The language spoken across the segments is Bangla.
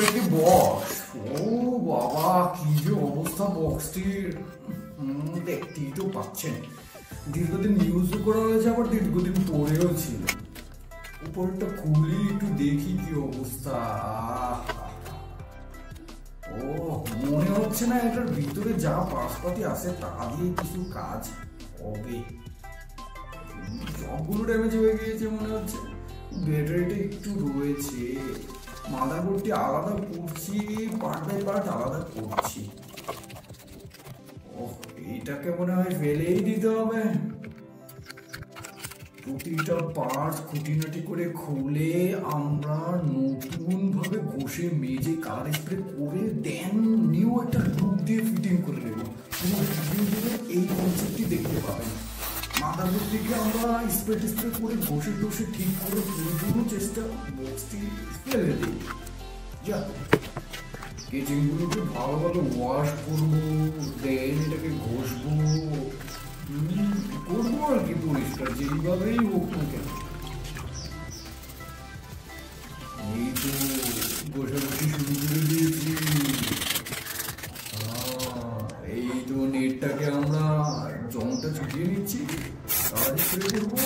একটি বক্স। ও বাবা, কি যে অবস্থা বক্সটির! দেখতেই তো পাচ্ছেন, দীর্ঘদিন ইউজও করা হয়েছে, আবার দীর্ঘদিন পরেও ছিল। উপরটা খুলি একটু দেখি কি অবস্থা। ও, মনে হচ্ছে না এটার ভিতরে যা পাশপাতি আছে তা দিয়ে কিছু কাজ হবে। সবগুলো ড্যামেজ হয়ে গিয়েছে মনে হচ্ছে। ব্যাটারিটা একটু রয়েছে, মাদারবোর্ডটি আলাদা করছি, পার্ট বাই পার্ট আলাদা করছি। ওহ, এইটাকে মনে হয় ফেলেই দিতে হবে। প্রতিটা পার্ট খুঁটিনাটি করে খুলে আমরা নতুন ভাবে ঘষে মেজে কালার স্প্রে করে দেন নিউ একটা লুক দিয়ে ফিটিং করে নেব। এই কনসেপ্টটি দেখতে পাবেন। মাদারবোর্ডটিকে আমরা স্প্রে টিস্প্রে করে ঘষে টষে ঠিক করে পুরো চেষ্টা বক্সটি ফেলে দিই। যা, কেচিংগুলোকে ভালোভাবে ওয়াশ করবো, দেন এটাকে ঘষবো করবো আর কি পরিষ্কার, যেইভাবেই হোক না কেন। এই তো ঘষাঘষি শুরু করে দিয়েছি। এই তো নেটটাকে আমরা জংটা ছুটিয়ে নিচ্ছি, কালার স্প্রে করবো,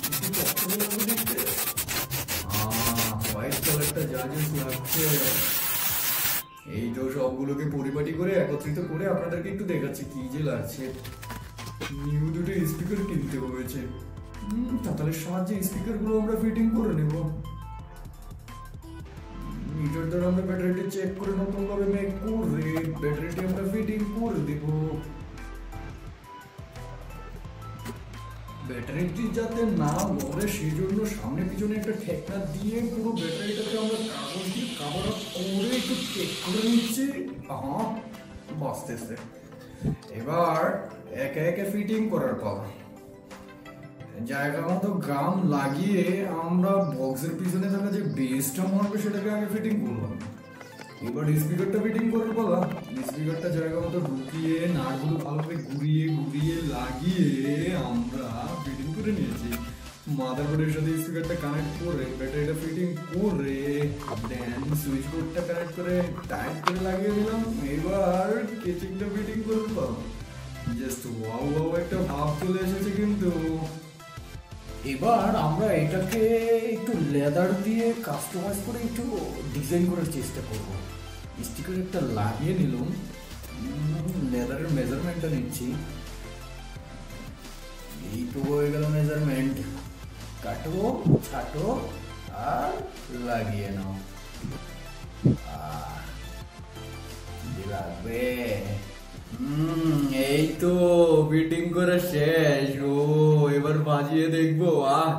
একটু চকচকে লাগবে দেখতে। হোয়াইট কালারটা যা যা লাগছে। এই তো সবগুলোকে পরিপাটি করে একত্রিত করে আপনাদেরকে একটু দেখাচ্ছি কি যে লাগছে। নিউ দুটো স্পিকার কিনতে হয়েছে, তাহলে সাহায্যে স্পিকার গুলো আমরা ফিটিং করে নেব। মিটার দ্বারা আমরা ব্যাটারিটি চেক করে নতুন ভাবে মেক করে ব্যাটারিটি আমরা ফিটিং করে দেব। ব্যাটারিটি যাতে না মরে সেজন্য সামনে পিছনে একটা ঠেকনা দিয়ে পুরো ব্যাটারিটাকে আমরা কাগজ দিয়ে কভার আপ করে একটু চেক করে নিচ্ছি। বাঁচতেছে। এবার একে একে ফিটিং করার পালা। জায়গা মতো গাম লাগিয়ে আমরা বক্সের পিছনে থাকা যে বেসটা মারবে সেটাকে আগে ফিটিং করলাম। এবার স্পিকারটা ফিটিং করার পালা। স্পিকারটা জায়গা মতো ঢুকিয়ে নাটগুলো ভালোভাবে ঘুরিয়ে ঘুরিয়ে লাগিয়ে আমরা ফিটিং করে নিয়েছি। মাদারবোর্ডের সাথে স্পিকারটা কানেক্ট করে ব্যাটারিটা ফিটিং করে দেন সুইচ বোর্ডটা কানেক্ট করে টাইট করে লাগিয়ে দিলাম। এবার কেচিংটা ফিটিং করতে পারবো। জাস্ট ওয়াও ওয়াও একটা ভাব চলে এসেছে কিন্তু। এবার আমরা এটাকে একটু লেদার দিয়ে কাস্টমাইজ করে একটু ডিজাইন করার চেষ্টা করব। স্টিকার একটা লাগিয়ে নিলাম, লেদারের মেজারমেন্টটা নিচ্ছি। এই তো হয়ে গেল মেজারমেন্ট। কাটো ছাটো আর লাগিয়ে নাও। লাগবে। এই তো ফিটিং করা শেষ। ও, এবার বাজিয়ে দেখবো।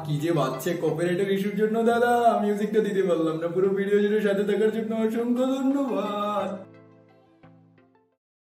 কি যে বাজছে। কপিরাইটের ইস্যুর জন্য দাদা মিউজিকটা দিতে পারলাম না। পুরো ভিডিও জুড়ে সাথে থাকার জন্য অসংখ্য ধন্যবাদ।